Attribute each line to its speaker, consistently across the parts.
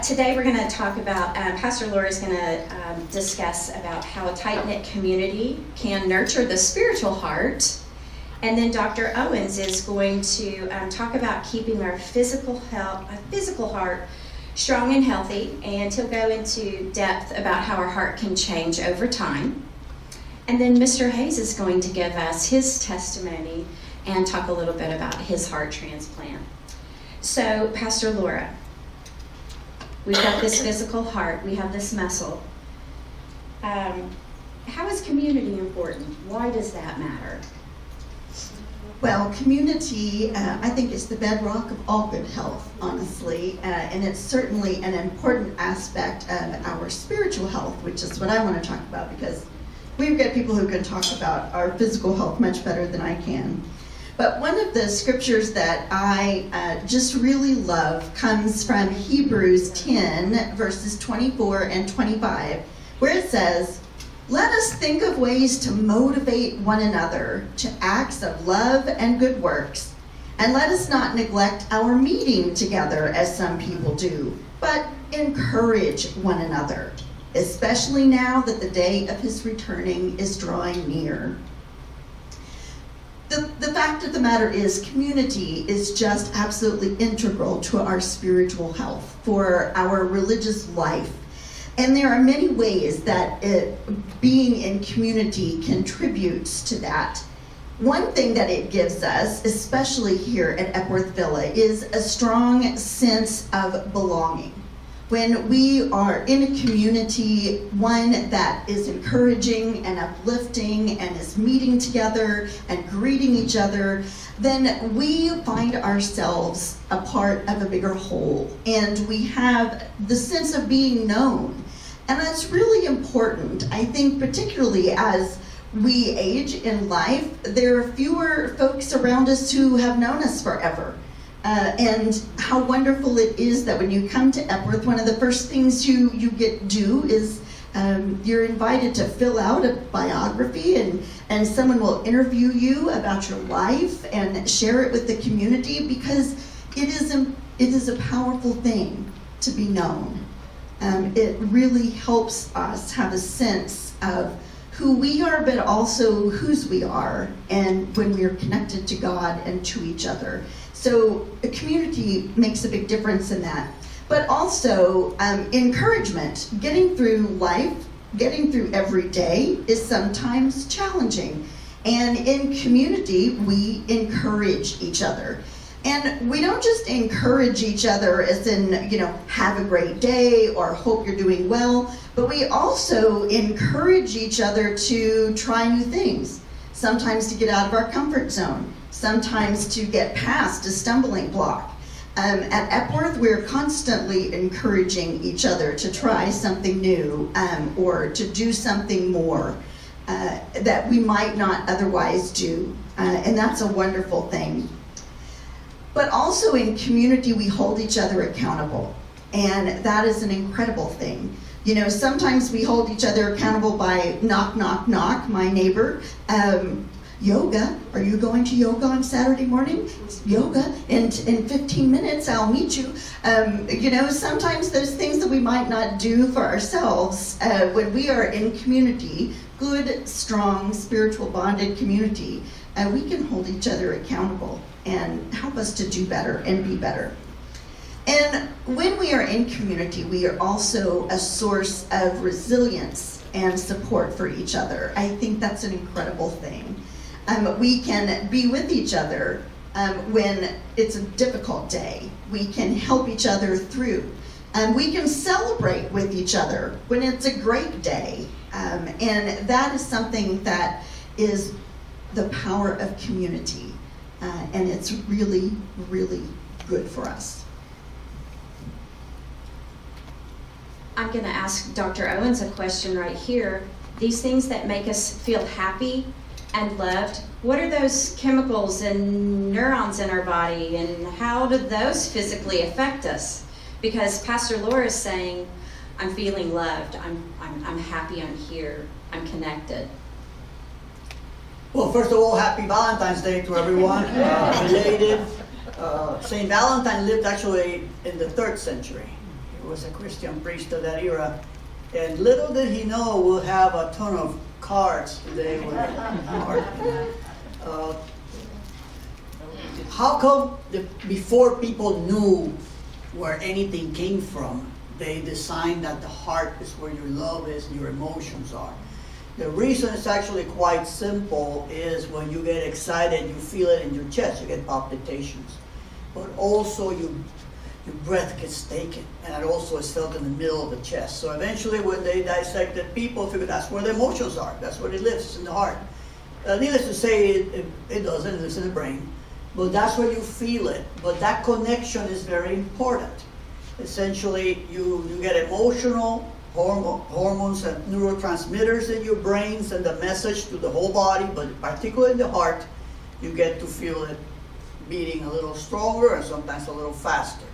Speaker 1: Today we're going to talk about, Pastor Laura is going to discuss about how a tight-knit community can nurture the spiritual heart. And then Dr. Owens is going to talk about keeping our physical heart strong and healthy, and he'll go into depth about how our heart can change over time. And then Mr. Hayes is going to give us his testimony and talk a little bit about his heart transplant. So, Pastor Laura, we've got this physical heart, we have this muscle. How is community important? Why does that matter?
Speaker 2: Well, community, I think, is the bedrock of all good health, honestly, and it's certainly an important aspect of our spiritual health, which is what I want to talk about, because we've got people who can talk about our physical health much better than I can. But one of the scriptures that I just really love comes from Hebrews 10, verses 24 and 25, where it says, "Let us think of ways to motivate one another to acts of love and good works, and let us not neglect our meeting together as some people do, but encourage one another, especially now that the day of his returning is drawing near." The fact of the matter is, community is just absolutely integral to our spiritual health, for our religious life. And there are many ways that being in community contributes to that. One thing that it gives us, especially here at Epworth Villa, is a strong sense of belonging. When we are in a community, one that is encouraging and uplifting and is meeting together and greeting each other, then we find ourselves a part of a bigger whole, and we have the sense of being known. And that's really important. I think particularly as we age in life, there are fewer folks around us who have known us forever. And how wonderful it is that when you come to Epworth, one of the first things you do is you're invited to fill out a biography, and someone will interview you about your life and share it with the community, because it is a powerful thing to be known. It really helps us have a sense of who we are, but also whose we are, and when we are connected to God and to each other. So a community makes a big difference in that. But also encouragement. Getting through life, getting through every day is sometimes challenging. And in community, we encourage each other. And we don't just encourage each other as in, have a great day or hope you're doing well, but we also encourage each other to try new things. Sometimes to get out of our comfort zone, sometimes to get past a stumbling block. At Epworth, we're constantly encouraging each other to try something new or to do something more that we might not otherwise do. And that's a wonderful thing. But also in community, we hold each other accountable. And that is an incredible thing. Sometimes we hold each other accountable by knock, knock, knock, my neighbor. Yoga, are you going to yoga on Saturday morning? Yoga, in 15 minutes I'll meet you. Sometimes there's things that we might not do for ourselves when we are in community, good, strong, spiritual bonded community. We can hold each other accountable and help us to do better and be better. And when we are in community, we are also a source of resilience and support for each other. I think that's an incredible thing. We can be with each other when it's a difficult day. We can help each other through. We can celebrate with each other when it's a great day. And that is something that is the power of community. And it's really, really good for us.
Speaker 1: I'm going to ask Dr. Owens a question right here. These things that make us feel happy and loved, what are those chemicals and neurons in our body, and how do those physically affect us? Because Pastor Laura is saying, I'm feeling loved, I'm happy, I'm here, I'm connected.
Speaker 3: Well, first of all, happy Valentine's Day to everyone. Related. Saint Valentine lived actually in the 3rd century. He who was a Christian priest of that era. And little did he know we'll have a ton of cards today with heart. How come before people knew where anything came from, they designed that the heart is where your love is and your emotions are? The reason it's actually quite simple is when you get excited, you feel it in your chest, you get palpitations. But also your breath gets taken, and it also is felt in the middle of the chest. So eventually when they dissected people, figured that's where the emotions are, that's where it lives, it's in the heart. Needless to say, it doesn't, it lives in the brain. But that's where you feel it. But that connection is very important. Essentially, you get emotional hormones and neurotransmitters in your brain send a message to the whole body, but particularly in the heart, you get to feel it beating a little stronger and sometimes a little faster.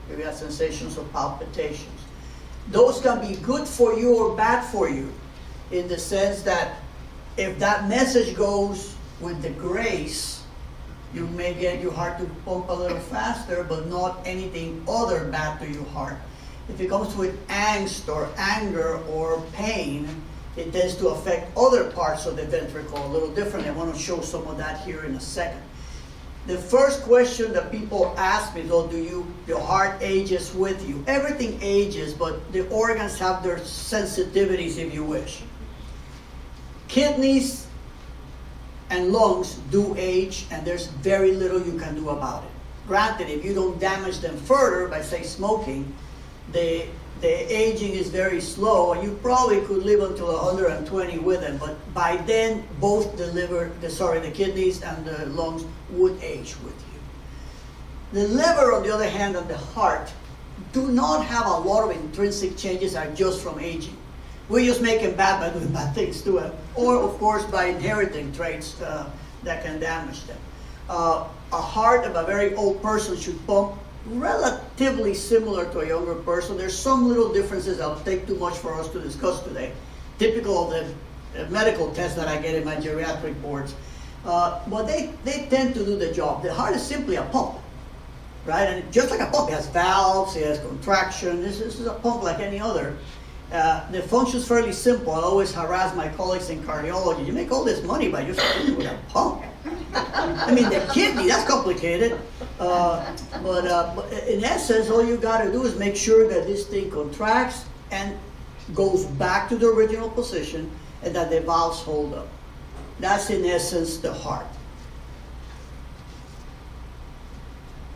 Speaker 3: You get sensations of palpitations. Those can be good for you or bad for you, in the sense that if that message goes with the grace, you may get your heart to pump a little faster, but not anything other bad to your heart. If it comes with angst or anger or pain, it tends to affect other parts of the ventricle a little differently. I want to show some of that here in a second. The first question that people ask me, though, your heart ages with you? Everything ages, but the organs have their sensitivities, if you wish. Kidneys and lungs do age, and there's very little you can do about it. Granted, if you don't damage them further by, say, smoking, the aging is very slow, and you probably could live until 120 with them, but by then, both the kidneys and the lungs would age with you. The liver, on the other hand, and the heart do not have a lot of intrinsic changes that are just from aging. We just make them bad by doing bad things to them, or of course by inheriting traits that can damage them. A heart of a very old person should pump relatively similar to a younger person. There's some little differences that'll take too much for us to discuss today, typical of the medical tests that I get in my geriatric boards. But they tend to do the job. The heart is simply a pump, right? And just like a pump, it has valves, it has contraction. This is a pump like any other. The function is fairly simple. I always harass my colleagues in cardiology. You make all this money by just filling with a pump. I mean, the kidney, that's complicated. But in essence, all you got to do is make sure that this thing contracts and goes back to the original position and that the valves hold up. That's in essence the heart.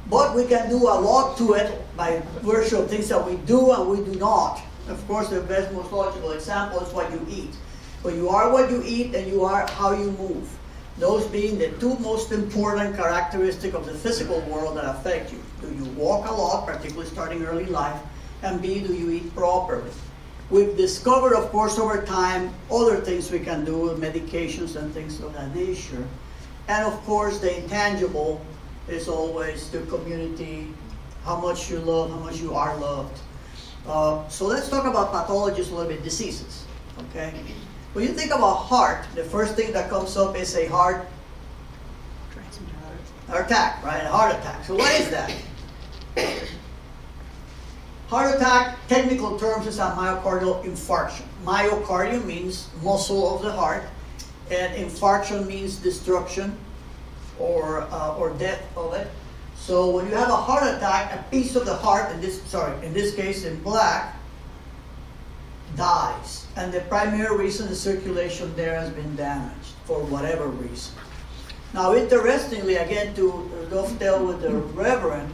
Speaker 3: But we can do a lot to it by virtue of things that we do and we do not. Of course, the best, most logical example is what you eat. But you are what you eat and you are how you move. Those being the two most important characteristics of the physical world that affect you. Do you walk a lot, particularly starting early life? And B, do you eat properly? We've discovered, of course, over time, other things we can do with medications and things of that nature. And of course, the intangible is always the community, how much you love, how much you are loved. So let's talk about pathologies a little bit, diseases, okay? When you think about heart, the first thing that comes up is a heart attack, right? A heart attack. So what is that? Heart attack, technical terms, is a myocardial infarction. Myocardium means muscle of the heart, and infarction means destruction or death of it. So when you have a heart attack, a piece of the heart, in this case in black, dies. And the primary reason the circulation there has been damaged for whatever reason. Now, interestingly, again, to dovetail with the Reverend,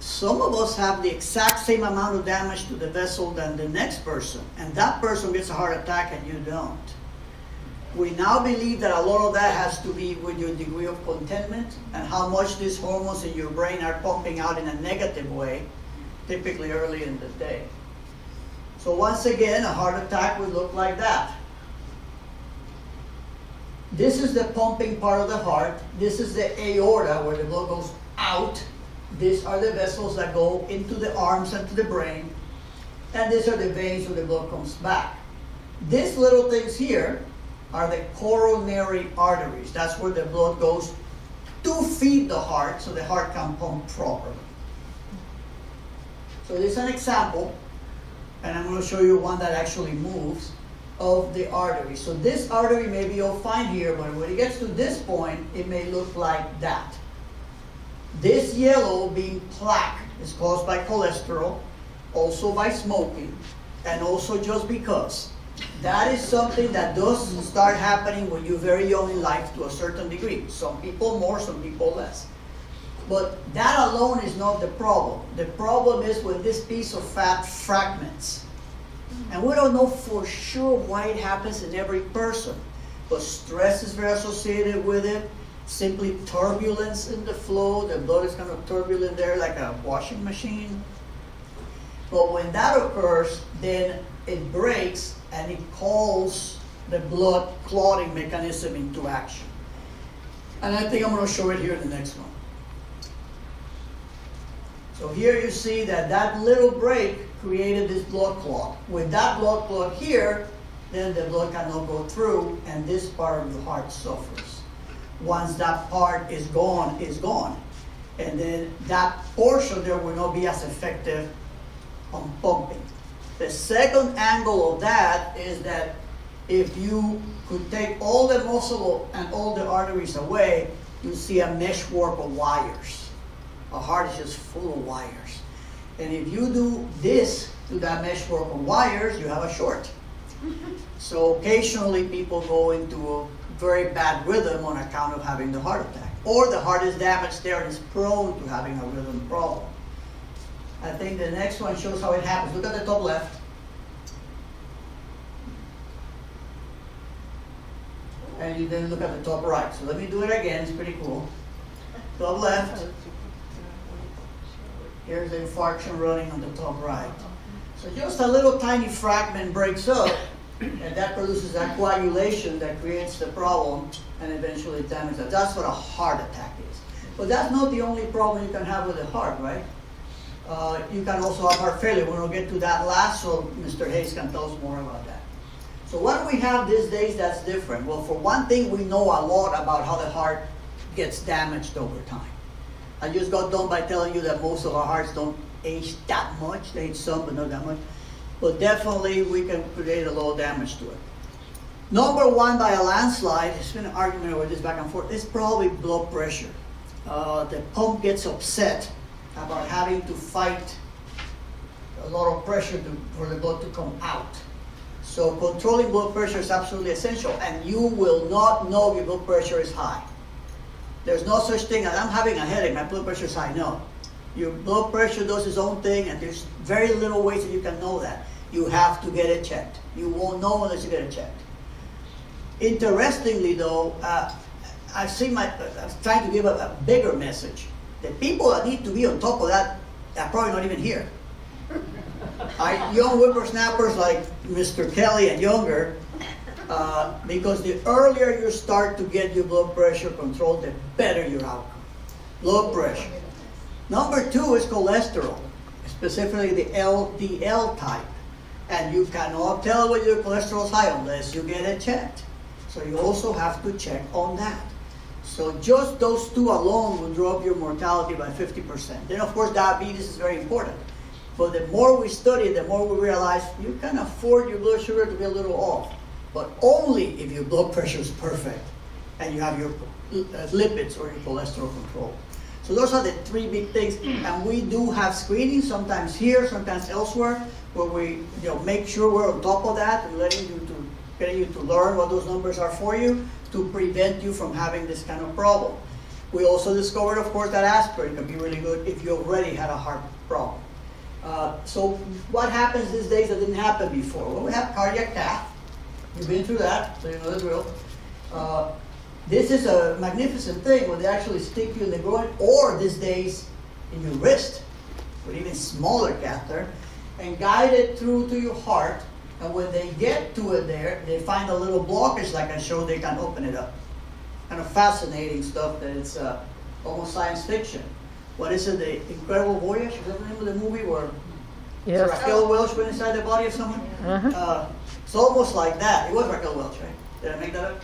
Speaker 3: some of us have the exact same amount of damage to the vessel than the next person, and that person gets a heart attack and you don't. We now believe that a lot of that has to be with your degree of contentment and how much these hormones in your brain are pumping out in a negative way, typically early in the day. So once again, a heart attack would look like that. This is the pumping part of the heart. This is the aorta, where the blood goes out. These are the vessels that go into the arms and to the brain. And these are the veins where the blood comes back. These little things here are the coronary arteries. That's where the blood goes to feed the heart so the heart can pump properly. So this is an example, and I'm going to show you one that actually moves, of the artery. So this artery may be all fine here, but when it gets to this point, it may look like that. This yellow being plaque is caused by cholesterol, also by smoking, and also just because. That is something that does start happening when you're very young in life to a certain degree. Some people more, some people less. But that alone is not the problem. The problem is when this piece of fat fragments. And we don't know for sure why it happens in every person. But stress is very associated with it. Simply turbulence in the flow. The blood is kind of turbulent there like a washing machine. But when that occurs, then it breaks and it calls the blood clotting mechanism into action. And I think I'm going to show it here in the next one. So here you see that that little break created this blood clot. With that blood clot here, then the blood cannot go through, and this part of the heart suffers. Once that part is gone, it's gone. And then that portion there will not be as effective on pumping. The second angle of that is that if you could take all the muscle and all the arteries away, you see a meshwork of wires. A heart is just full of wires. And if you do this to that meshwork of wires, you have a short. So occasionally people go into a very bad rhythm on account of having the heart attack. Or the heart is damaged there and is prone to having a rhythm problem. I think the next one shows how it happens. Look at the top left. And you then look at the top right. So let me do it again. It's pretty cool. Top left. Here's the infarction running on the top right. So just a little tiny fragment breaks up, and that produces a coagulation that creates the problem and eventually damages it. That's what a heart attack is. But that's not the only problem you can have with the heart, right? You can also have heart failure. We're going to get to that last, so Mr. Hayes can tell us more about that. So what do we have these days that's different? Well, for one thing, we know a lot about how the heart gets damaged over time. I just got done by telling you that most of our hearts don't age that much. They age some, but not that much. But definitely, we can create a lot of damage to it. Number one, by a landslide, there's been an argument over this back and forth, is probably blood pressure. The pump gets upset about having to fight a lot of pressure for the blood to come out. So controlling blood pressure is absolutely essential, and you will not know your blood pressure is high. There's no such thing as I'm having a headache, my blood pressure is high. No. Your blood pressure does its own thing, and there's very little ways that you can know that. You have to get it checked. You won't know unless you get it checked. Interestingly, though, I'm trying to give a bigger message. The people that need to be on top of that are probably not even here. Young whippersnappers like Mr. Kelly and younger, because the earlier you start to get your blood pressure controlled, the better your outcome. Blood pressure. Number two is cholesterol, specifically the LDL type. And you cannot tell whether your cholesterol is high unless you get it checked. So you also have to check on that. So just those two alone will drop your mortality by 50%. Then of course diabetes is very important. But the more we study, the more we realize you can afford your blood sugar to be a little off. But only if your blood pressure is perfect and you have your lipids or your cholesterol control. So those are the three big things. And we do have screening, sometimes here, sometimes elsewhere, where we make sure we're on top of that and getting you to learn what those numbers are for you to prevent you from having this kind of problem. We also discovered, of course, that aspirin can be really good if you already had a heart problem. So what happens these days that didn't happen before? Well, we have cardiac cath. You've been through that, so you know the drill. This is a magnificent thing where they actually stick you in the groin, or these days in your wrist, with even smaller catheter, and guide it through to your heart. And when they get to it there, they find a little blockage like I showed, they can open it up. Kind of fascinating stuff that it's almost science fiction. What is it, The Incredible Voyage? Is that the name of the movie where Raquel Welch went inside the body of someone? It's almost like that. It was Raquel Welch, right? Did I make that up?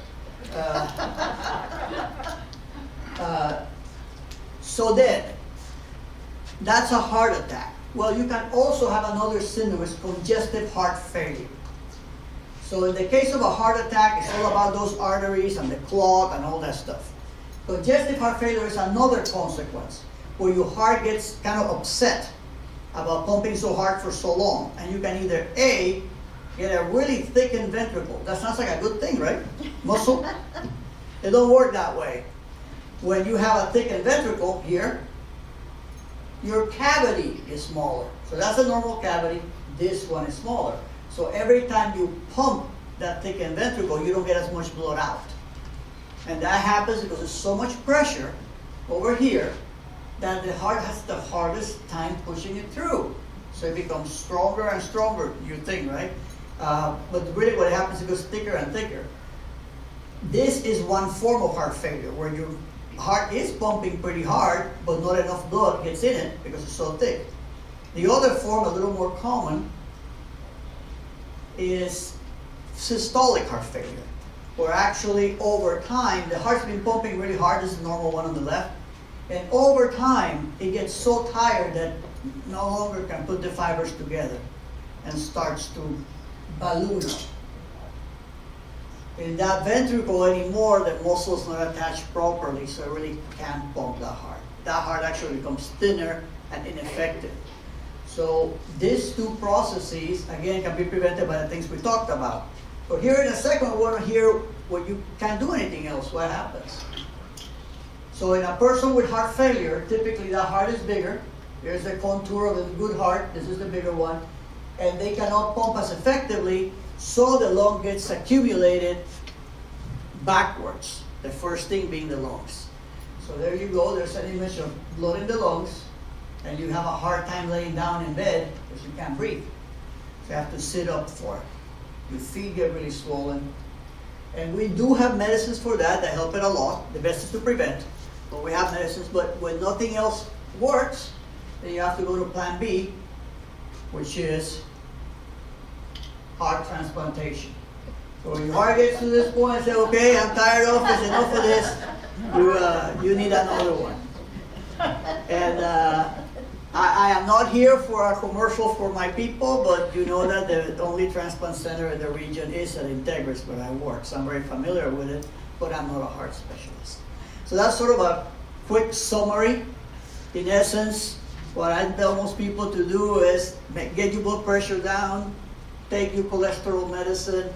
Speaker 3: So then, that's a heart attack. Well, you can also have another syndrome, it's congestive heart failure. So in the case of a heart attack, it's all about those arteries and the clot and all that stuff. Congestive heart failure is another consequence, where your heart gets kind of upset about pumping so hard for so long. And you can either A, get a really thickened ventricle. That sounds like a good thing, right? Muscle. It don't work that way. When you have a thickened ventricle here, your cavity is smaller. So that's a normal cavity. This one is smaller. So every time you pump that thickened ventricle, you don't get as much blood out. And that happens because there's so much pressure over here that the heart has the hardest time pushing it through. So it becomes stronger and stronger, you think, right? But really what happens is it goes thicker and thicker. This is one form of heart failure, where your heart is pumping pretty hard, but not enough blood gets in it because it's so thick. The other form, a little more common, is systolic heart failure, where actually over time, the heart's been pumping really hard. This is the normal one on the left. And over time, it gets so tired that no longer can put the fibers together and starts to balloon up. In that ventricle anymore, the muscle's not attached properly, so it really can't pump that hard. That heart actually becomes thinner and ineffective. So these two processes, again, can be prevented by the things we talked about. But here in a second, we want to hear when you can't do anything else, what happens. So in a person with heart failure, typically the heart is bigger. Here's the contour of a good heart. This is the bigger one. And they cannot pump as effectively, so the lung gets accumulated backwards. The first thing being the lungs. So there you go. There's an image of blood in the lungs. And you have a hard time laying down in bed because you can't breathe. So you have to sit up for it. Your feet get really swollen. And we do have medicines for that help it a lot. The best is to prevent. But we have medicines, but when nothing else works, then you have to go to plan B, which is heart transplantation. So when your heart gets to this point and say, okay, I'm tired of this, enough of this, you need another one. And I am not here for a commercial for my people, but you know that the only transplant center in the region is at Integris where I work. So I'm very familiar with it, but I'm not a heart specialist. So that's sort of a quick summary. In essence, what I tell most people to do is get your blood pressure down, take your cholesterol medicine,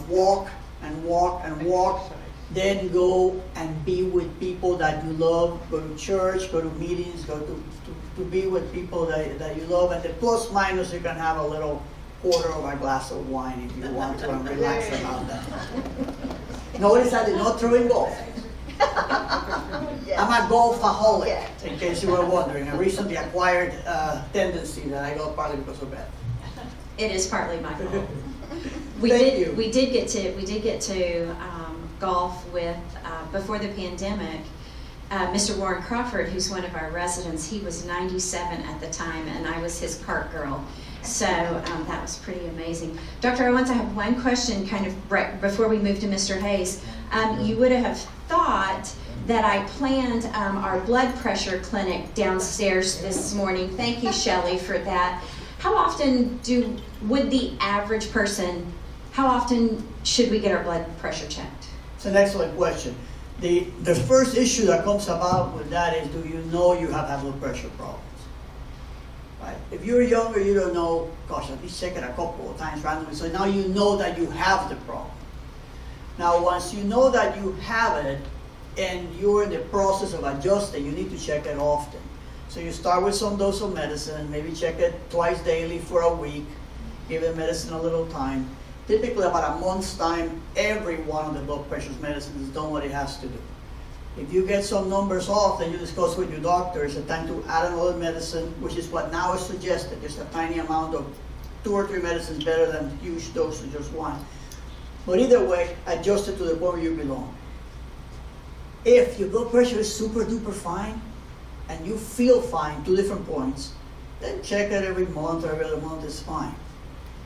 Speaker 3: walk and walk and walk, then go and be with people that you love, go to church, go to meetings, go to be with people that you love, and the plus minus you can have a little quarter of a glass of wine if you want to and relax about that. Notice I did not throw in golf.
Speaker 2: Yes.
Speaker 3: I'm a golfaholic,
Speaker 2: Yeah.
Speaker 3: in case you were wondering. A recently acquired tendency that I got partly because of that.
Speaker 1: It is partly my fault.
Speaker 3: Thank you.
Speaker 1: We did get to golf with before the pandemic. Mr. Warren Crawford, who's one of our residents, he was 97 at the time, and I was his cart girl. So that was pretty amazing. Dr. Owens, I have one question kind of right before we move to Mr. Hayes. You would have thought that I planned our blood pressure clinic downstairs this morning. Thank you, Shelley, for that. How often would the average person, how often should we get our blood pressure checked?
Speaker 3: It's an excellent question. The first issue that comes about with that is, do you know you have high blood pressure problems? Right? If you're younger, you don't know, gosh, at least check it a couple of times randomly. So now you know that you have the problem. Now, once you know that you have it and you're in the process of adjusting, you need to check it often. So you start with some dose of medicine, maybe check it twice daily for a week, give the medicine a little time. Typically about a month's time, every one of the blood pressure medicines is done what it has to do. If you get some numbers off, then you discuss with your doctor, it's a time to add another medicine, which is what now is suggested, just a tiny amount of 2 or 3 medicines better than huge dose of just one. But either way, adjust it to the point where you belong. If your blood pressure is super duper fine, and you feel fine, 2 different points, then check it every month or every other month is fine.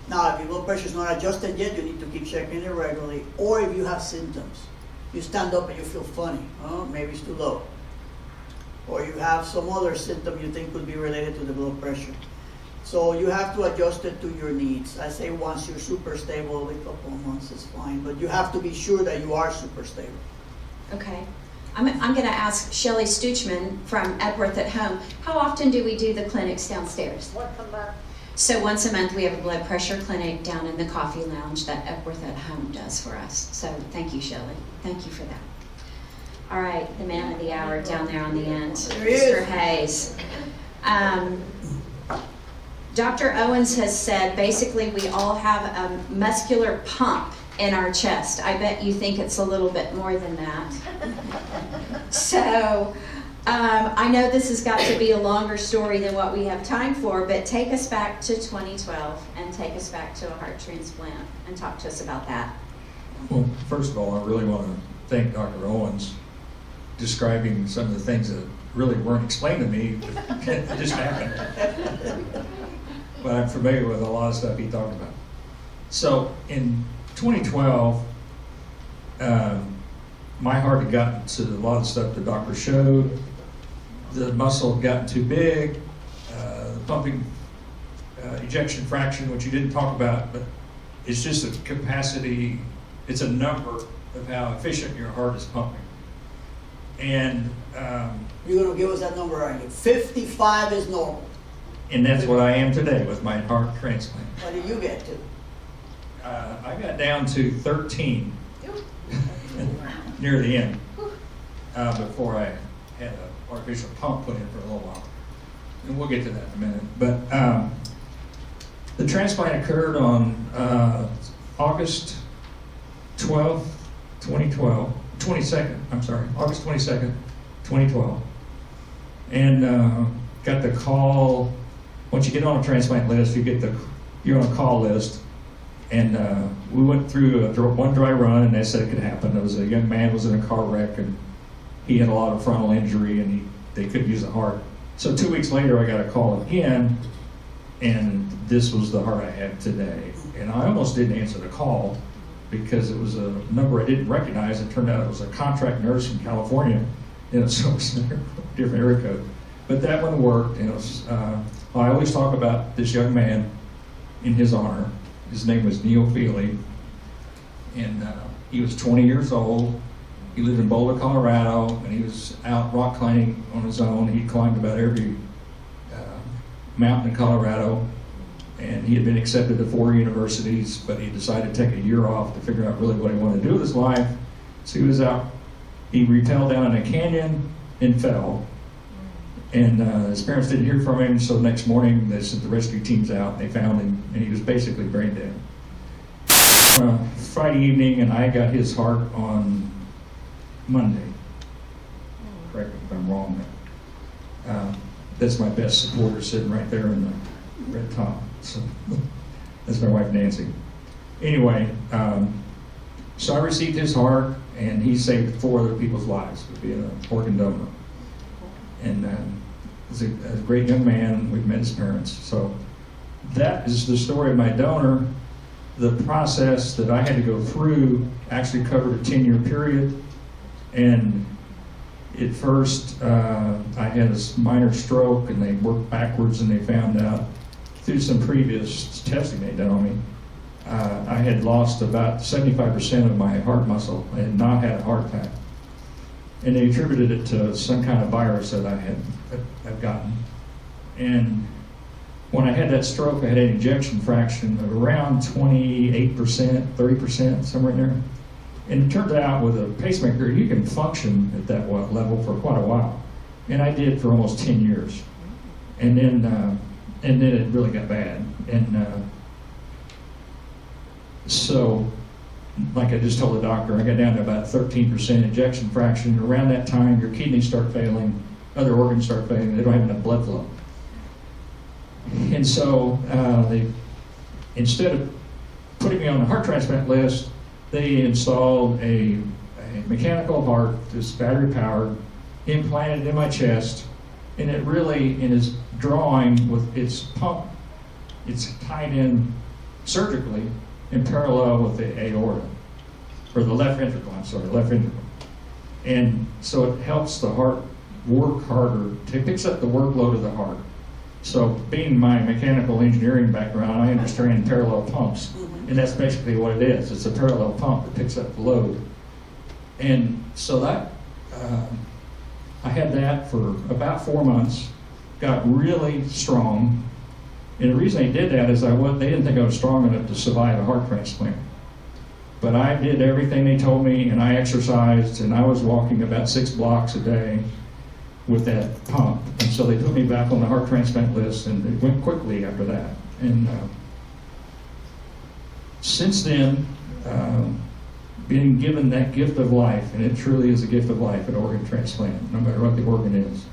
Speaker 3: Now, if your blood pressure is not adjusted yet, you need to keep checking it regularly, or if you have symptoms. You stand up and you feel funny, oh, maybe it's too low. or you have some other symptom you think could be related to the blood pressure. So you have to adjust it to your needs. I say once you're super stable, a couple of months is fine, but you have to be sure that you are super stable.
Speaker 1: Okay. I'm going to ask Shelley Stuchman from Epworth at Home. How often do we do the clinics downstairs?
Speaker 4: Once a month.
Speaker 1: So once a month we have a blood pressure clinic down in the coffee lounge that Epworth at Home does for us. So thank you, Shelley. Thank you for that. All right, the man of the hour down there on the end,
Speaker 3: There he
Speaker 1: Mr.
Speaker 3: is.
Speaker 1: Hayes. Dr. Owens has said basically we all have a muscular pump in our chest. I bet you think it's a little bit more than that. So I know this has got to be a longer story than what we have time for, but take us back to 2012 and take us back to a heart transplant and talk to us about that.
Speaker 5: Well, first of all, I really want to thank Dr. Owens describing some of the things that really weren't explained to me, that just happened. But I'm familiar with a lot of stuff he talked about. So in 2012, my heart had gotten to a lot of stuff the doctor showed. The muscle had gotten too big, the pumping ejection fraction, which you didn't talk about, but it's just a capacity, it's a number of how efficient your heart is pumping. And
Speaker 3: You're going to give us that number, aren't you? 55 is normal.
Speaker 5: that's what I am today with my heart transplant.
Speaker 3: What did you get to?
Speaker 5: I got down to 13 near the end before I had an artificial pump put in for a little while. And we'll get to that in a minute. But the transplant occurred on August 12th, 2012. 22nd, I'm sorry, August 22nd, 2012. And got the call. Once you get on a transplant list, you're on a call list. And we went through one dry run, and they said it could happen. There was a young man was in a car wreck, and he had a lot of frontal injury, and they couldn't use the heart. So 2 weeks later, I got a call again, and this was the heart I had today. And I almost didn't answer the call because it was a number I didn't recognize. It turned out it was a contract nurse from California, so it was a different area code. But that one worked, and it was, I always talk about this young man in his honor. His name was Neil Feely, and he was 20 years old. He lived in Boulder, Colorado, and he was out rock climbing on his own. He climbed about every mountain in Colorado, and he had been accepted to 4 universities, but he decided to take a year off to figure out really what he wanted to do with his life. So he was out, he rappelled down in a canyon and fell. And his parents didn't hear from him, so the next morning they sent the rescue teams out, and they found him, and he was basically brain dead. Friday evening, and I got his heart on Monday. Correct me if I'm wrong. That's my best supporter sitting right there in the red top. So that's my wife Nancy. Anyway, so I received his heart, and he saved 4 other people's lives with being an organ donor. And he's a great young man. We've met his parents. So that is the story of my donor. The process that I had to go through actually covered a 10-year period. And at first, I had a minor stroke, and they worked backwards, and they found out through some previous testing they'd done on me, I had lost about 75% of my heart muscle. I had not had a heart attack. And they attributed it to some kind of virus that I've gotten. And when I had that stroke, I had an ejection fraction of around 28%, 30%, somewhere in there. And it turned out with a pacemaker, you can function at that level for quite a while. And I did for almost 10 years. And then it really got bad. And so, like I just told the doctor, I got down to about 13% ejection fraction. Around that time, your kidneys start failing, other organs start failing, they don't have enough blood flow. And so, instead of putting me on the heart transplant list, they installed a mechanical heart that's battery powered, implanted in my chest, and it really, in its drawing with its pump, it's tied in surgically in parallel with the aorta, or the left ventricle, left ventricle. And so it helps the heart work harder. It picks up the workload of the heart. So being my mechanical engineering background, I understand parallel pumps. And that's basically what it is. It's a parallel pump that picks up the load. And so that, I had that for about 4 months, got really strong. And the reason they did that is they didn't think I was strong enough to survive a heart transplant. But I did everything they told me, and I exercised, and I was walking about 6 blocks a day with that pump. And so they put me back on the heart transplant list, and it went quickly after that. And since then, being given that gift of life, and it truly is a gift of life, an organ transplant, no matter what the organ is.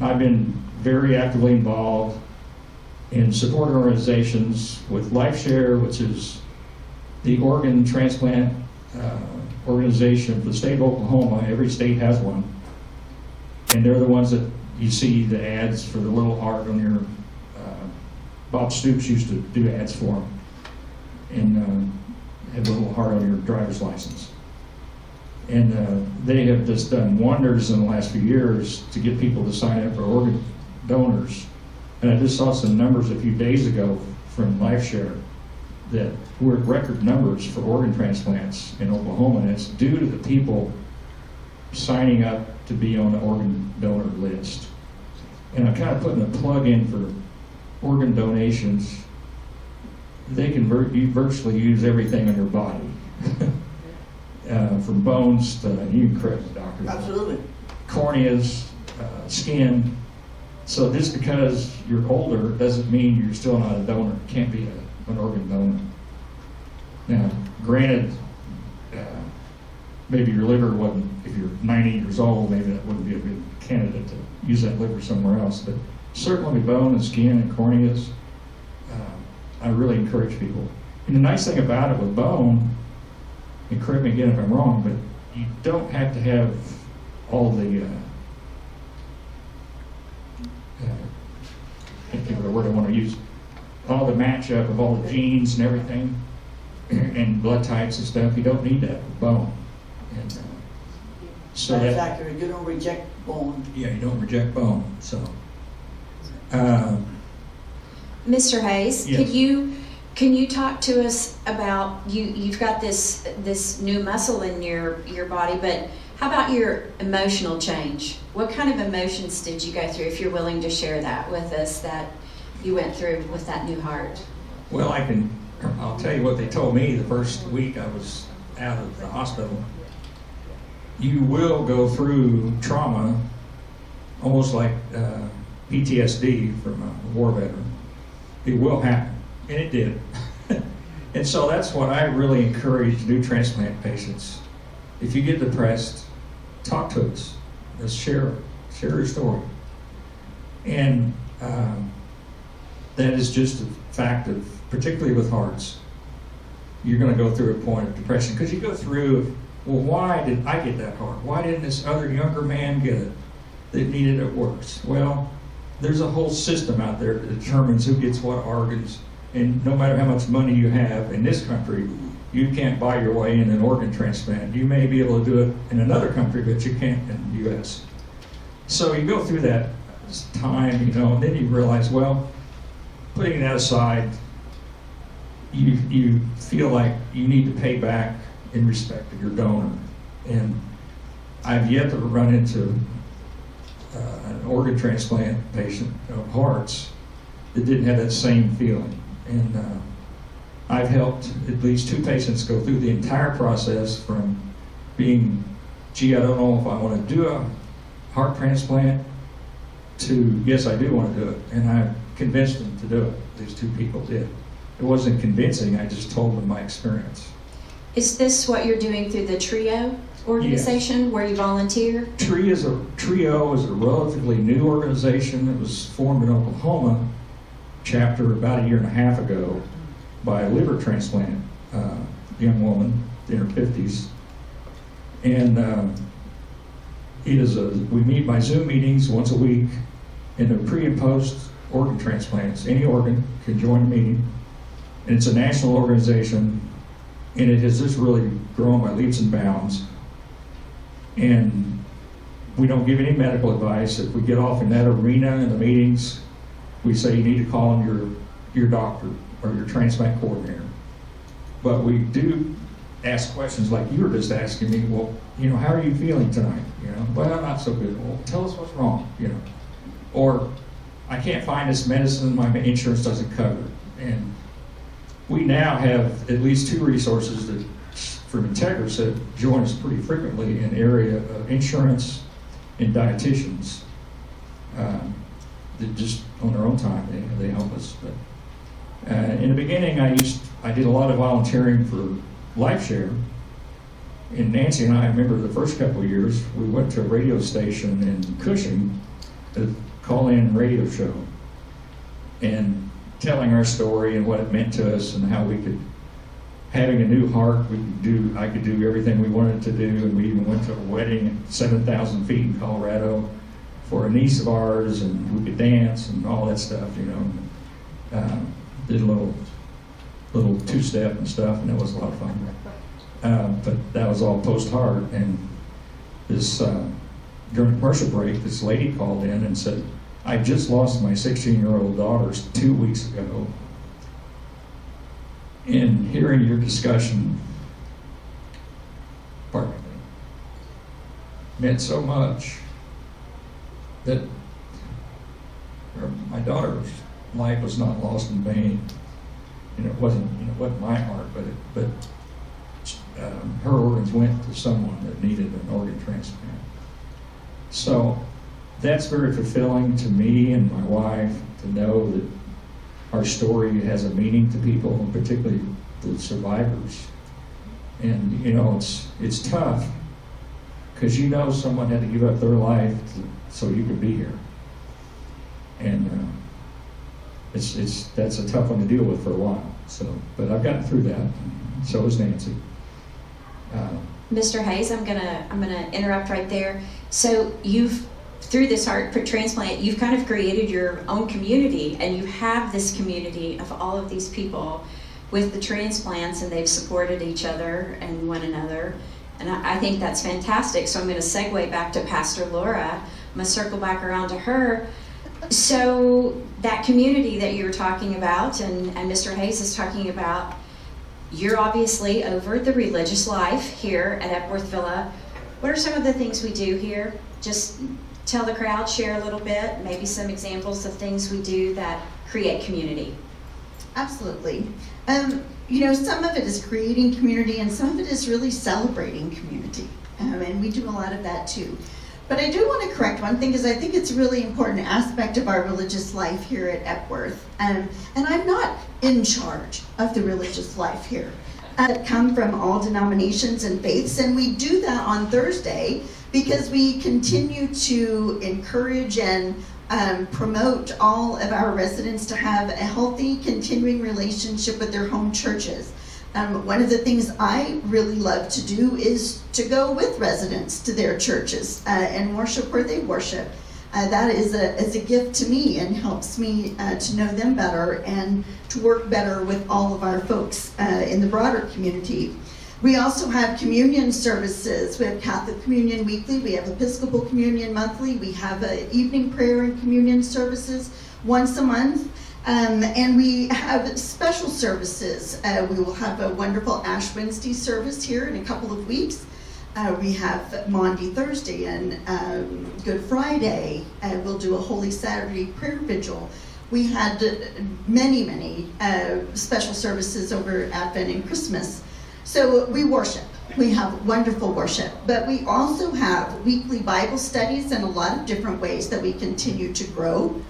Speaker 5: I've been very actively involved in support organizations with LifeShare, which is the organ transplant organization for the state of Oklahoma. Every state has one. And they're the ones that you see the ads for the little heart on your, Bob Stoops used to do ads for them. And had a little heart on your driver's license. And they have just done wonders in the last few years to get people to sign up for organ donors. And I just saw some numbers a few days ago from LifeShare that we're at record numbers for organ transplants in Oklahoma, and it's due to the people signing up to be on the organ donor list. And I'm kind of putting a plug in for organ donations. They can virtually use everything in your body, from bones to, you can correct the doctor.
Speaker 3: Absolutely.
Speaker 5: Corneas, skin. So just because you're older doesn't mean you're still not a donor. You can't be an organ donor. Now, granted, maybe your liver wasn't, if you're 90 years old, maybe that wouldn't be a good candidate to use that liver somewhere else. But certainly bone and skin and corneas, I really encourage people. And the nice thing about it with bone, and correct me again if I'm wrong, but you don't have to have all the, I can't think of the word I want to use, all the matchup of all the genes and everything, and blood types and stuff. You don't need that with bone. And, so
Speaker 3: That's
Speaker 5: that,
Speaker 3: accurate. You don't reject bone.
Speaker 5: yeah, you don't reject bone. So,
Speaker 1: Mr. Hayes,
Speaker 5: Yes.
Speaker 1: can you talk to us about you've got this new muscle in your body, but how about your emotional change? What kind of emotions did you go through, if you're willing to share that with us, that you went through with that new heart?
Speaker 5: well, I'll tell you what they told me the first week I was out of the hospital. You will go through trauma, almost like PTSD from a war veteran. It will happen, and it did. And so that's what I really encourage new transplant patients. If you get depressed, talk to us. Let's share your story. And that is just a fact of, particularly with hearts, you're going to go through a point of depression because you go through, well, why did I get that heart? Why didn't this other younger man get it that needed it worse? Well, there's a whole system out there that determines who gets what organs, and no matter how much money you have in this country, you can't buy your way in an organ transplant. You may be able to do it in another country, but you can't in the U.S. So you go through that time, and then you realize, well, putting that aside, you feel like you need to pay back in respect of your donor. And I've yet to run into an organ transplant patient of hearts that didn't have that same feeling. And I've helped at least 2 patients go through the entire process from being, gee, I don't know if I want to do a heart transplant, to, yes, I do want to do it. And I convinced them to do it. These 2 people did. It wasn't convincing, I just told them my experience.
Speaker 1: Is this what you're doing through the TRIO organization, where you volunteer?
Speaker 5: TRIO is a relatively new organization that was formed in Oklahoma, chapter about 1.5 years ago, by a liver transplant young woman in her 50s. And we meet by Zoom meetings once a week, and they're pre and post organ transplants. Any organ can join the meeting. And it's a national organization, and it has just really grown by leaps and bounds. And We don't give any medical advice. If we get off in that arena in the meetings, we say you need to call on your doctor or your transplant coordinator. But we do ask questions like you were just asking me. Well, you know, how are you feeling tonight? You know, well, not so good. Well, tell us what's wrong. You know, or I can't find this medicine. My insurance doesn't cover it. And we now have at least 2 resources that from Integris that join us pretty frequently in the area of insurance and dietitians. That just on their own time they help us. But in the beginning, I did a lot of volunteering for LifeShare. And Nancy and I remember the first couple of years we went to a radio station in Cushing, a call-in radio show, and telling our story and what it meant to us and how we could, having a new heart, I could do everything we wanted to do, and we even went to a wedding at 7,000 feet in Colorado for a niece of ours, and we could dance and all that stuff, you know. Did a little 2-step and stuff, and it was a lot of fun. But that was all post-heart, and this during the commercial break, this lady called in and said, I just lost my 16-year-old daughter 2 weeks ago. And hearing your discussion, pardon me, meant so much that my daughter's life was not lost in vain. You know, it wasn't my heart, but her organs went to someone that needed an organ transplant. So that's very fulfilling to me and my wife to know that our story has a meaning to people, and particularly the survivors. And you know, it's tough because you know someone had to give up their life so you could be here, and that's a tough one to deal with for a while. So, but I've gotten through that. So has Nancy.
Speaker 1: Mr. Hayes, I'm gonna interrupt right there. So through this heart transplant, you've kind of created your own community, and you have this community of all of these people with the transplants, and they've supported each other and one another. And I think that's fantastic. So I'm going to segue back to Pastor Laura. I'm going to circle back around to her. So that community that you were talking about, and Mr. Hayes is talking about, you're obviously over the religious life here at Epworth Villa. What are some of the things we do here? Just tell the crowd, share a little bit, maybe some examples of things we do that create community.
Speaker 2: Absolutely. You know, some of it is creating community, and some of it is really celebrating community. And we do a lot of that too. But I do want to correct one thing, because I think it's a really important aspect of our religious life here at Epworth. And I'm not in charge of the religious life here. Come from all denominations and faiths, and we do that on Thursday because we continue to encourage and promote all of our residents to have a healthy, continuing relationship with their home churches. One of the things I really love to do is to go with residents to their churches and worship where they worship. That is a gift to me and helps me to know them better and to work better with all of our folks in the broader community. We also have communion services. We have Catholic Communion weekly. We have Episcopal Communion monthly. We have evening prayer and communion services once a month. And we have special services. We will have a wonderful Ash Wednesday service here in a couple of weeks. We have Maundy Thursday and Good Friday. We'll do a Holy Saturday prayer vigil. We had many special services over Advent and Christmas. So we worship. We have wonderful worship. But we also have weekly Bible studies in a lot of different ways that we continue to grow.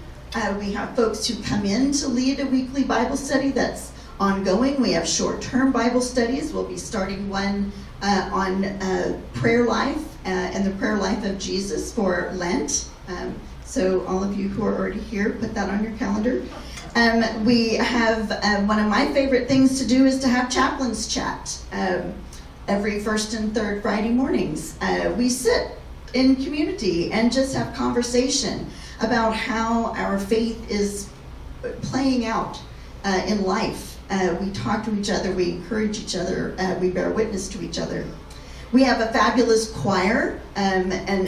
Speaker 2: We have folks who come in to lead a weekly Bible study that's ongoing. We have short-term Bible studies. We'll be starting one on prayer life and the prayer life of Jesus for Lent. So all of you who are already here, put that on your calendar. We have one of my favorite things to do is to have chaplains chat every first and third Friday mornings. We sit in community and just have conversation about how our faith is playing out in life. We talk to each other, we encourage each other, we bear witness to each other. We have a fabulous choir, and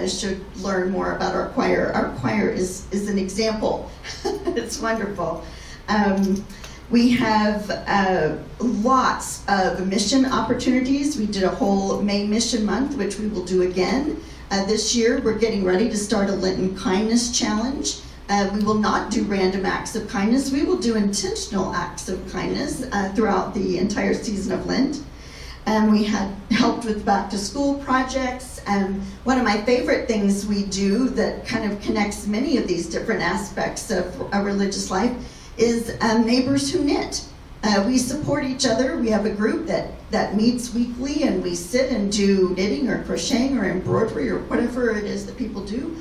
Speaker 2: should learn more about our choir. Our choir is an example. It's wonderful. We have lots of mission opportunities. We did a whole May Mission Month, which we will do again. This year, we're getting ready to start a Lenten Kindness Challenge. We will not do random acts of kindness. We will do intentional acts of kindness throughout the entire season of Lent. We had helped with back to school projects. One of my favorite things we do that kind of connects many of these different aspects of a religious life is Neighbors Who Knit. We support each other. We have a group that meets weekly, and we sit and do knitting or crocheting or embroidery or whatever it is that people do.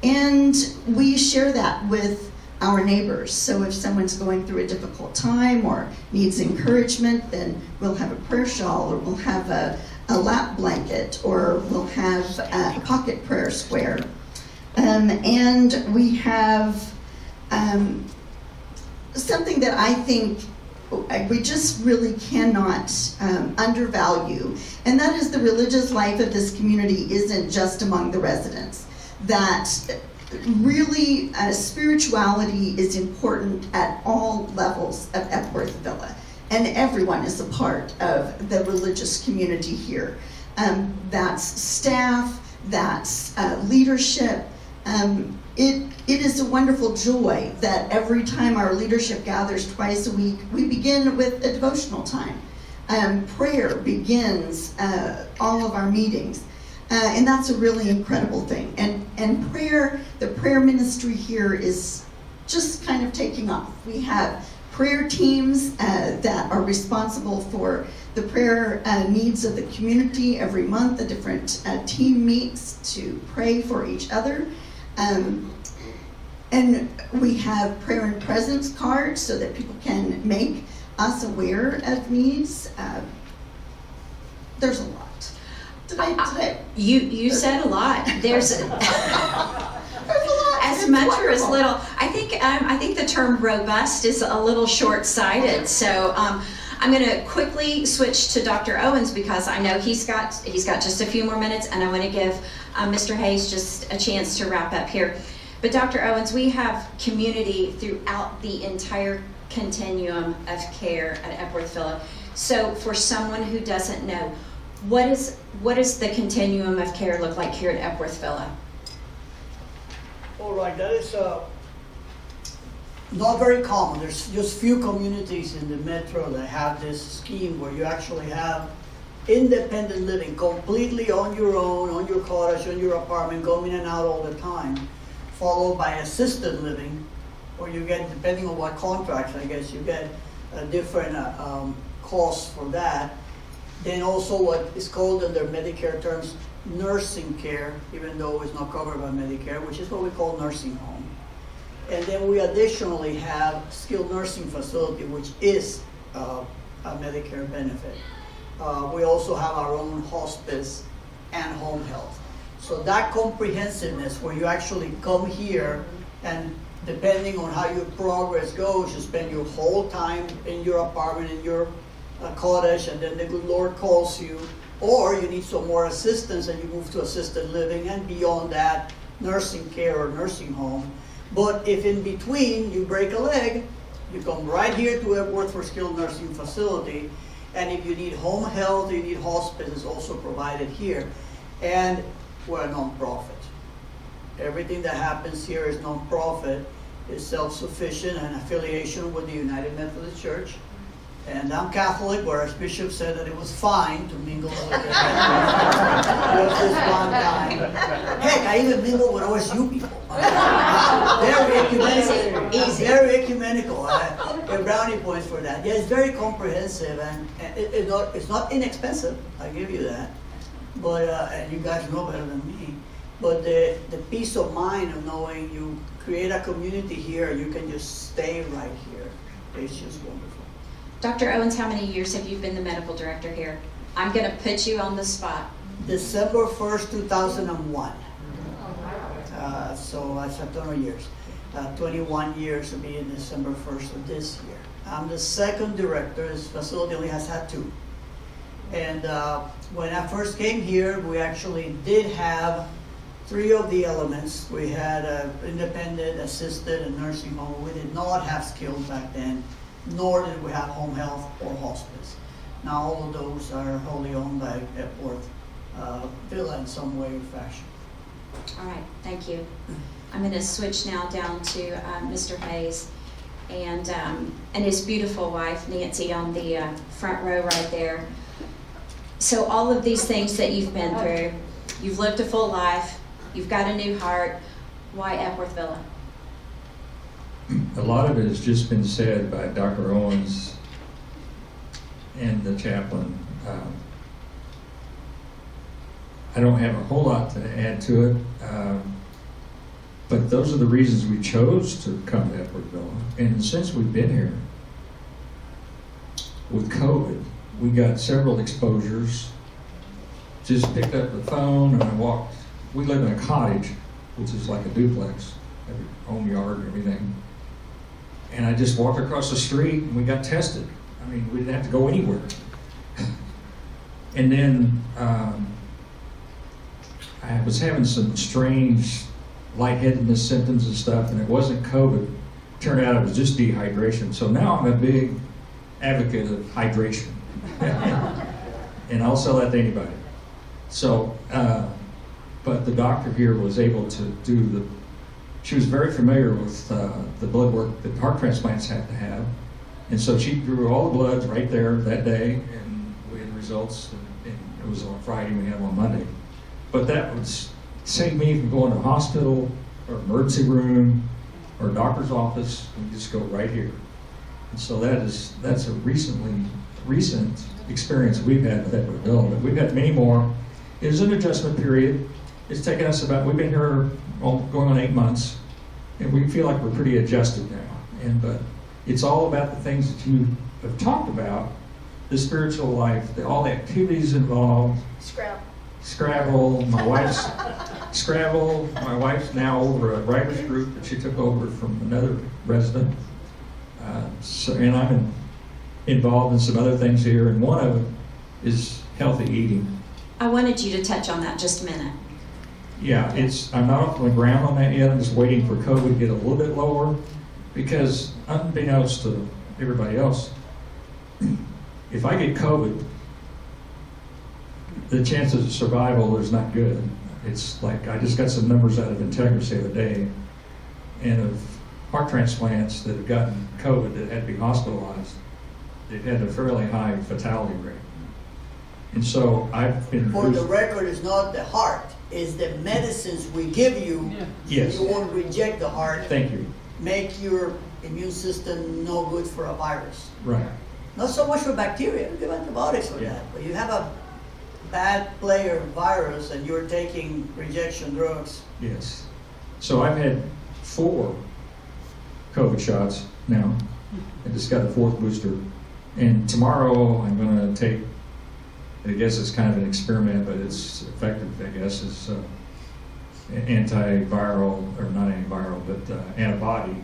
Speaker 2: And we share that with our neighbors. So if someone's going through a difficult time or needs encouragement, then we'll have a prayer shawl, or we'll have a lap blanket, or we'll have a pocket prayer square. And we have something that I think we just really cannot undervalue, and that is the religious life of this community isn't just among the residents. That really spirituality is important at all levels of Epworth Villa, and everyone is a part of the religious community here. That's staff, that's leadership. It is a wonderful joy that every time our leadership gathers twice a week, we begin with a devotional time. Prayer begins all of our meetings. And that's a really incredible thing. And prayer, the prayer ministry here is just kind of taking off. We have prayer teams that are responsible for the prayer needs of the community. Every month, a different team meets to pray for each other. And we have prayer and presence cards so that people can make us aware of needs. There's a lot.
Speaker 1: You said a lot. There's as much or as little. I think the term robust is a little short-sighted. So I'm going to quickly switch to Dr. Owens because I know he's got just a few more minutes, and I want to give Mr. Hayes just a chance to wrap up here. But Dr. Owens, we have community throughout the entire continuum of care at Epworth Villa. So for someone who doesn't know, what does the continuum of care look like here at Epworth Villa?
Speaker 3: All right, that is not very common. There's just few communities in the metro that have this scheme where you actually have independent living, completely on your own, on your cottage, on your apartment, going in and out all the time, followed by assisted living, where you get, depending on what contracts, I guess, you get a different costs for that. Then also what is called under Medicare terms, nursing care, even though it's not covered by Medicare, which is what we call nursing home. And then we additionally have skilled nursing facility, which is a Medicare benefit. We also have our own hospice and home health. So that comprehensiveness where you actually come here and depending on how your progress goes, you spend your whole time in your apartment, in your cottage, and then the good Lord calls you, or you need some more assistance and you move to assisted living, and beyond that, nursing care or nursing home. But if in between you break a leg, you come right here to Epworth for skilled nursing facility, and if you need home health, you need hospice, is also provided here. And we're a non-profit. Everything that happens here is non-profit, is self-sufficient, and affiliation with the United Methodist Church. And I'm Catholic, where our bishop said that it was fine to mingle with the just this one time. Heck, I even mingled with OSU people. Very ecumenical.
Speaker 1: Easy.
Speaker 3: Very ecumenical. I get brownie points for that. Yeah, it's very comprehensive, and it's not inexpensive. I give you that. But and you guys know better than me. But the peace of mind of knowing you create a community here, you can just stay right here. It's just wonderful.
Speaker 1: Dr. Owens, how many years have you been the medical director here? I'm going to put you on the spot.
Speaker 3: December 1st, 2001. So that's a ton of years. 21 years to be in December 1st of this year. I'm the second director. This facility only has had two. And when I first came here, we actually did have 3 of the elements. We had independent, assisted, and nursing home. We did not have skilled back then, nor did we have home health or hospice. Now all of those are wholly owned by Epworth Villa in some way or fashion.
Speaker 1: All right, thank you. I'm going to switch now down to Mr. Hayes and his beautiful wife, Nancy, on the front row right there. So all of these things that you've been through, you've lived a full life, you've got a new heart. Why Epworth Villa?
Speaker 5: A lot of it has just been said by Dr. Owens and the chaplain. I don't have a whole lot to add to it, but those are the reasons we chose to come to Epworth Villa. And since we've been here, with COVID, we got several exposures. Just picked up the phone and I walked. We live in a cottage, which is like a duplex, home yard and everything. And I just walked across the street and we got tested. I mean, we didn't have to go anywhere. And then I was having some strange lightheadedness symptoms and stuff, and it wasn't COVID. Turned out it was just dehydration. So now I'm a big advocate of hydration. And I'll sell that to anybody. So, but the doctor here was able to do she was very familiar with the blood work that heart transplants have to have. And so she drew all the bloods right there that day, and we had results, and it was on Friday, we had them on Monday. But that would save me from going to a hospital or emergency room or doctor's office. We just go right here. And so that's a recent experience we've had with Epworth Villa, but we've had many more. It was an adjustment period. It's taken us we've been here going on 8 months, and we feel like we're pretty adjusted now. But it's all about the things that you have talked about, the spiritual life, all the activities involved. Scrabble. My wife's Scrabble. My wife's now over a writers group that she took over from another resident. And I'm involved in some other things here, and one of them is healthy eating.
Speaker 1: I wanted you to touch on that just a minute.
Speaker 5: Yeah, I'm not off the ground on that yet. I'm just waiting for COVID to get a little bit lower, because unbeknownst to everybody else, if I get COVID, the chances of survival is not good. It's like, I just got some numbers out of Integris the other day, and of heart transplants that have gotten COVID that had to be hospitalized, they've had a fairly high fatality rate. And so I've been...
Speaker 3: For the record, it's not the heart, it's the medicines we give you.
Speaker 5: Yes.
Speaker 3: You won't reject the heart.
Speaker 5: Thank you.
Speaker 3: Make your immune system no good for a virus.
Speaker 5: Right.
Speaker 3: Not so much for bacteria, we give antibiotics for that. But you have a bad player virus and you're taking rejection drugs.
Speaker 5: Yes. So I've had 4 COVID shots now. I just got the 4th booster. And tomorrow I'm going to take, I guess it's kind of an experiment, but it's effective, I guess, it's antiviral, or not antiviral, but antibody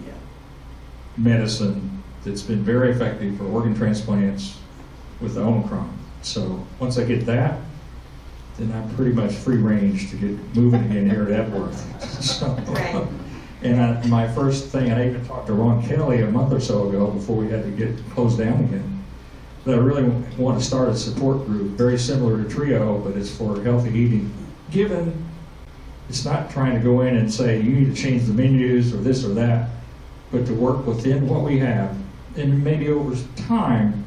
Speaker 5: medicine that's been very effective for organ transplants with the Omicron. So once I get that, then I'm pretty much free range to get moving again here at Epworth. So,
Speaker 1: Right.
Speaker 5: And my first thing, I even talked to Ron Kelly a month or so ago before we had to get closed down again, that I really want to start a support group, very similar to TRIO, but it's for healthy eating. Given it's not trying to go in and say, you need to change the menus or this or that, but to work within what we have, and maybe over time,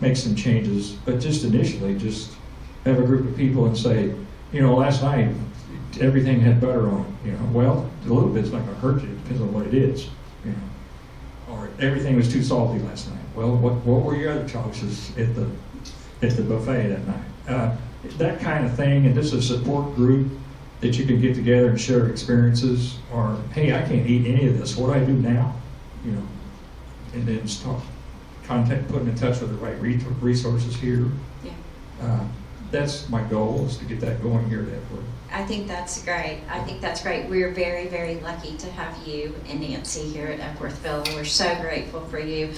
Speaker 5: make some changes, but just initially, just have a group of people and say, last night, everything had butter on it, well, a little bit's not gonna hurt you, it depends on what it is, or everything was too salty last night. Well, what were your other choices at the buffet that night? That kind of thing, and just a support group that you can get together and share experiences, or, hey, I can't eat any of this, what do I do now? And then start putting in touch with the right resources here.
Speaker 1: Yeah.
Speaker 5: That's my goal, is to get that going here at Epworth.
Speaker 1: I think that's great. We're very, very lucky to have you and Nancy here at Epworth Villa. We're so grateful for you.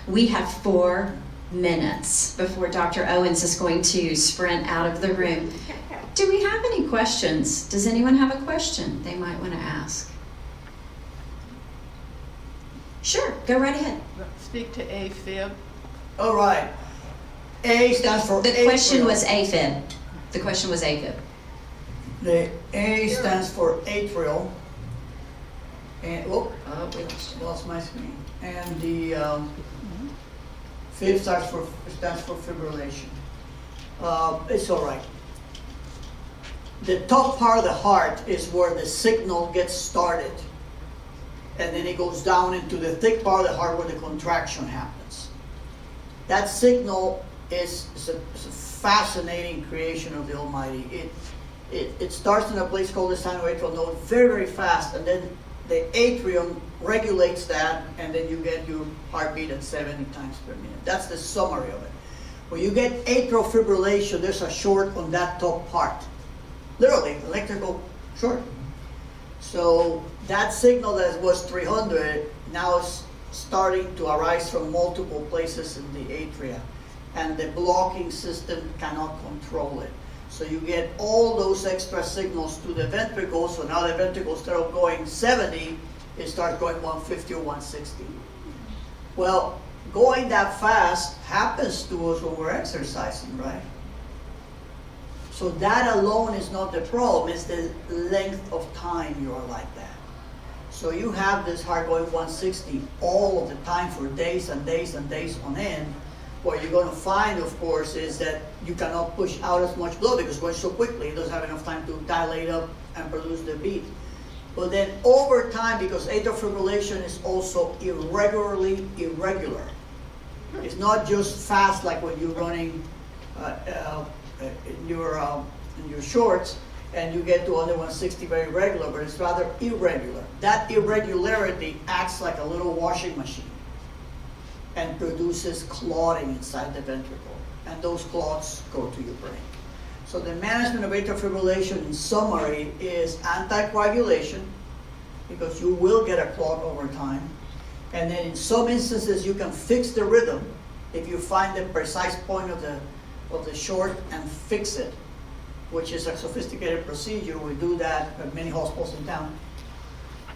Speaker 1: We have 4 minutes before Dr. Owens is going to sprint out of the room. Do we have any questions? Does anyone have a question they might want to ask? Sure, go right ahead.
Speaker 4: Speak to AFib.
Speaker 3: All right. A stands for
Speaker 1: The question
Speaker 3: atrial.
Speaker 1: was AFib. The question was AFib.
Speaker 3: The A stands for atrial. And,
Speaker 1: Oh, we lost you.
Speaker 3: lost my screen. And the fifth stands for fibrillation. It's all right. The top part of the heart is where the signal gets started. And then it goes down into the thick part of the heart where the contraction happens. That signal is a fascinating creation of the Almighty. It starts in a place called the sinoatrial node very, very fast, and then the atrium regulates that, and then you get your heartbeat at 70 times per minute. That's the summary of it. When you get atrial fibrillation, there's a short on that top part. Literally, electrical short. So that signal that was 300 now is starting to arise from multiple places in the atria, and the blocking system cannot control it. So you get all those extra signals to the ventricles, so now the ventricles, instead of going 70, it starts going 150 or 160. Well, going that fast happens to us when we're exercising, right? So that alone is not the problem, it's the length of time you are like that. So you have this heart going 160 all of the time for days and days and days on end. What you're going to find, of course, is that you cannot push out as much blood because it's going so quickly. It doesn't have enough time to dilate up and produce the beat. But then over time, because atrial fibrillation is also irregularly irregular. It's not just fast like when you're running in your shorts and you get to under 160 very regular, but it's rather irregular. That irregularity acts like a little washing machine and produces clotting inside the ventricle, and those clots go to your brain. So the management of atrial fibrillation, in summary, is anticoagulation, because you will get a clot over time, and then in some instances you can fix the rhythm if you find the precise point of the short and fix it, which is a sophisticated procedure. We do that at many hospitals in town.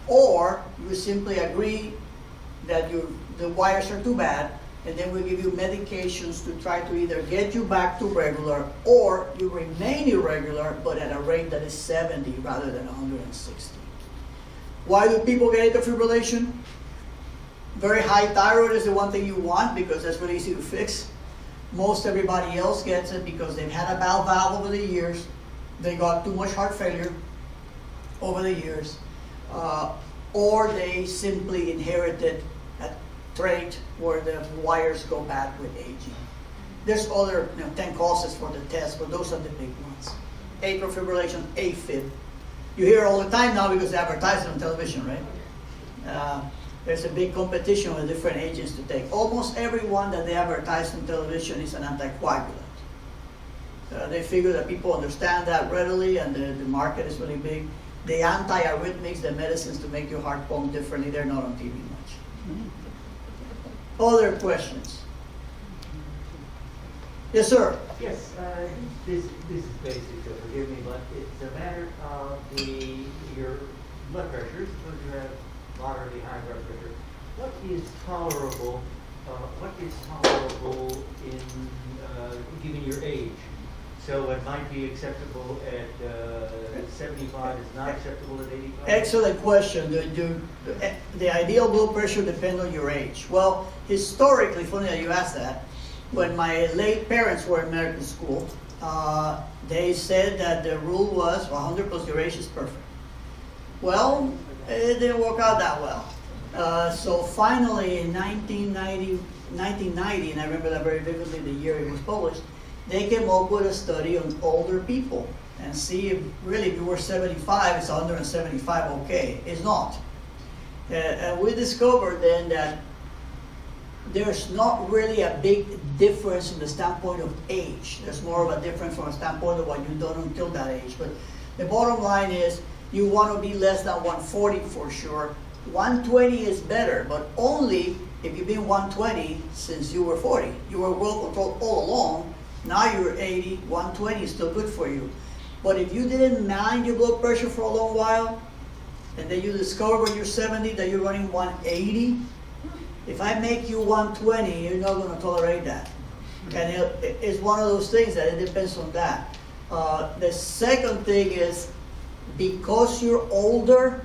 Speaker 3: Or you simply agree that the wires are too bad, and then we give you medications to try to either get you back to regular, or you remain irregular, but at a rate that is 70 rather than 160. Why do people get atrial fibrillation? Very high thyroid is the one thing you want because that's really easy to fix. Most everybody else gets it because they've had a bad valve over the years, they got too much heart failure over the years, or they simply inherited a trait where the wires go bad with aging. There's other 10 causes for the test, but those are the big ones. Atrial fibrillation, AFib. You hear it all the time now because they advertise it on television, right? There's a big competition with different agents to take. Almost everyone that they advertise on television is an anticoagulant. They figure that people understand that readily, and the market is really big. The antiarrhythmics, the medicines to make your heart pump differently, they're not on TV much. Other questions? Yes, sir.
Speaker 6: Yes, this is basic, so forgive me, but it's a matter of your blood pressure. Suppose you have moderately high blood pressure. What is tolerable? In given your age? So what might be acceptable at 75 is not acceptable at 85?
Speaker 3: Excellent question. The ideal blood pressure depends on your age. Well, historically, funny that you asked that, when my late parents were in medical school, they said that the rule was 100 plus your age is perfect. Well, it didn't work out that well. So finally in 1990, and I remember that very vividly, the year it was published, they came up with a study on older people and see if really if you were 75, it's 175 okay. It's not. And we discovered then that there's not really a big difference from the standpoint of age. There's more of a difference from a standpoint of what you've done until that age. But the bottom line is you want to be less than 140 for sure. 120 is better, but only if you've been 120 since you were 40, you were well controlled all along, now you're 80, 120 is still good for you. But if you didn't mind your blood pressure for a long while, and then you discover when you're 70 that you're running 180, if I make you 120, you're not going to tolerate that. And it's one of those things that it depends on that. The second thing is, because you're older,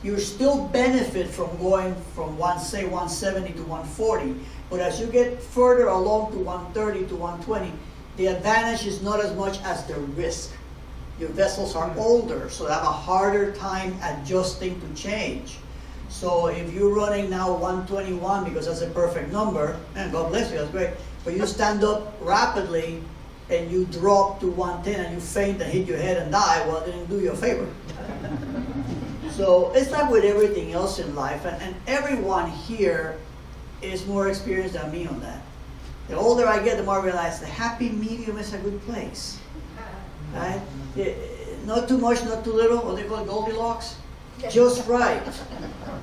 Speaker 3: you still benefit from going from say 170 to 140. But as you get further along to 130 to 120, the advantage is not as much as the risk. Your vessels are older, so they have a harder time adjusting to change. So if you're running now 121, because that's a perfect number, and God bless you, that's great, but you stand up rapidly and you drop to 110 and you faint and hit your head and die, well, it didn't do you a favor. So it's like with everything else in life, and everyone here is more experienced than me on that. The older I get, the more I realize the happy medium is a good place. Right? Not too much, not too little, what they call it, Goldilocks. Just right.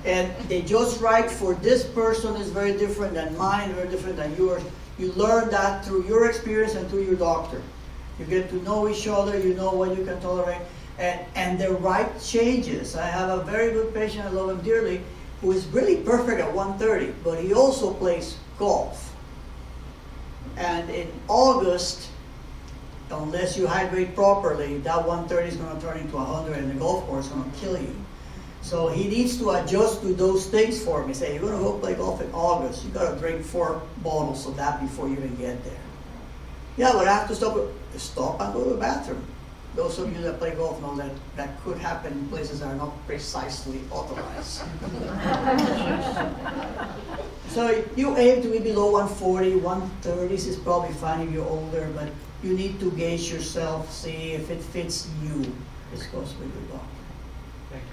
Speaker 3: And the just right for this person is very different than mine, very different than yours. You learn that through your experience and through your doctor. You get to know each other, you know what you can tolerate, and the right changes. I have a very good patient, I love him dearly, who is really perfect at 130, but he also plays golf. And in August, unless you hydrate properly, that 130 is going to turn into 100 and the golf course is going to kill you. So he needs to adjust to those things for me. Say, you're going to go play golf in August. You got to drink 4 bottles of that before you even get there. Yeah, but I have to stop and go to the bathroom. Those of you that play golf know that that could happen in places that are not precisely authorized. So you aim to be below 140, 130s is probably fine if you're older, but you need to gauge yourself, see if it fits you. This goes with your doctor.
Speaker 6: Thank you.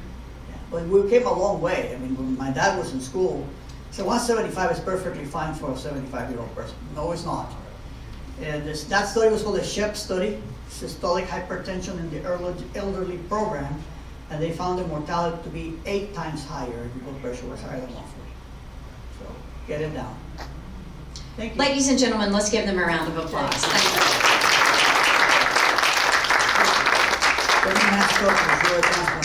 Speaker 3: Yeah. But we came a long way. I mean, when my dad was in school, so 175 is perfectly fine for a 75-year-old person. No, it's not. And that study was called the SHEP study, systolic hypertension in the elderly program, and they found the mortality to be 8 times higher if your blood pressure was higher than 140. So get it down. Thank you.
Speaker 1: Ladies and gentlemen, let's give them a round of applause. Thank you.
Speaker 3: Let me ask you, you're a transplant